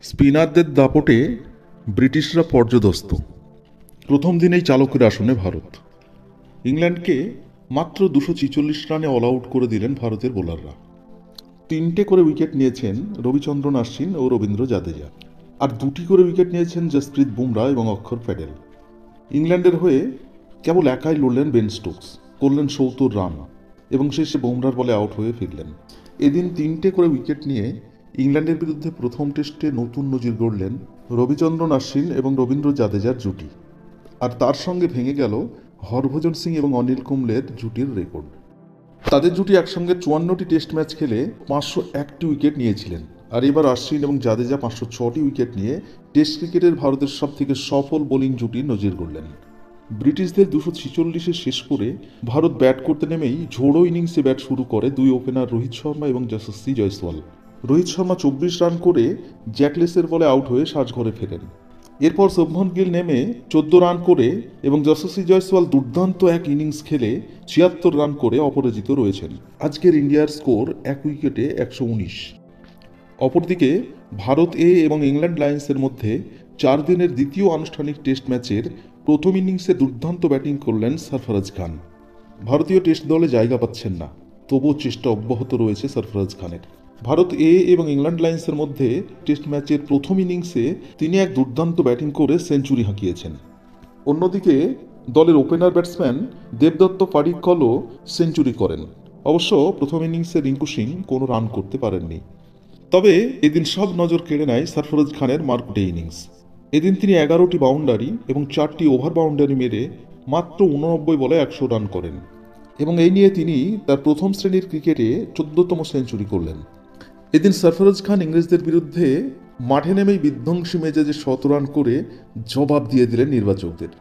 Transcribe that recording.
স্পিনারদের দাপটে ব্রিটিশরা পর্যদস্ত। প্রথম দিনেই চালকের আসনে ভারত। ইংল্যান্ডকে মাত্র 246 রানে অল আউট করে দিলেন ভারতের বোলাররা। 3টে করে উইকেট নিয়েছেন রবিচন্দ্রন অশ্বিন ও রবীন্দ্র জাদেজা, আর 2টি করে উইকেট নিয়েছেন জসপ্রীত বুমরা এবং অক্ষর প্যাটেল। ইংল্যান্ডের হয়ে কেবল একাই লড়লেন বেন স্টোকস, করলেন 70 রান এবং শেষে বুমরার বলে আউট হয়ে ফিরলেন। এদিন 3টে করে উইকেট নিয়ে ইংল্যান্ডের বিরুদ্ধে প্রথম টেস্টে নতুন নজির গড়লেন রবিচন্দ্রন অশ্বিন এবং রবীন্দ্র জাদেজার জুটি, আর তার সঙ্গে ভেঙে গেল হরভজন সিং এবং অনিল কুম্বলের জুটির রেকর্ড। তাদের জুটি একসঙ্গে 54টি টেস্ট ম্যাচ খেলে 501টি উইকেট নিয়েছিলেন, আর এবার অশ্বিন এবং জাদেজা 506টি উইকেট নিয়ে টেস্ট ক্রিকেটের ভারতের সবথেকে সফল বোলিং জুটির নজির গড়লেন। ব্রিটিশদের 246-এ শেষ করে ভারত ব্যাট করতে নেমেই ঝোড়ো ইনিংসে ব্যাট শুরু করে দুই ওপেনার রোহিত শর্মা এবং যশস্বী জয়সওয়াল। রোহিত শর্মা 24 রান করে জ্যাকলেসের বলে আউট হয়ে সাজঘরে ফেরেন। এরপর শুভমন গিল নেমে 14 রান করে এবং যশস্বী জয়সওয়াল দুর্দান্ত এক ইনিংস খেলে 76 রান করে অপরাজিত রয়েছেন। আজকের ইন্ডিয়ার স্কোর 1 উইকেটে 119। অপরদিকে ভারত এ এবং ইংল্যান্ড লায়ন্সের মধ্যে 4 দিনের দ্বিতীয় আনুষ্ঠানিক টেস্ট ম্যাচের প্রথম ইনিংসে দুর্দান্ত ব্যাটিং করলেন সরফরাজ খান। ভারতীয় টেস্ট দলে জায়গা পাচ্ছেন না, তবুও চেষ্টা অব্যাহত রয়েছে সরফরাজ খানের। ভারত এ এবং ইংল্যান্ড লায়ন্সের মধ্যে টেস্ট ম্যাচের প্রথম ইনিংসে তিনি এক দুর্দান্ত ব্যাটিং করে সেঞ্চুরি হাঁকিয়েছেন। অন্যদিকে দলের ওপেনার ব্যাটসম্যান দেবদত্ত পাডিক্কলও সেঞ্চুরি করেন। অবশ্য প্রথম ইনিংসে রিঙ্কু সিং কোনো রান করতে পারেননি। তবে এদিন সব নজর কেড়ে নেয় সরফরাজ খানের মারকুটে ইনিংস। এদিন তিনি 11টি বাউন্ডারি এবং 4টি ওভার বাউন্ডারি মেরে মাত্র 89 বলে 100 রান করেন এবং এই নিয়ে তিনি তার প্রথম শ্রেণীর ক্রিকেটে 14তম সেঞ্চুরি করলেন। এদিন সরফরাজ খান ইংরেজদের বিরুদ্ধে মাঠে নেমেই বিধ্বংসী মেজাজে 100 রান করে জবাব দিয়ে দিলেন নির্বাচকদের।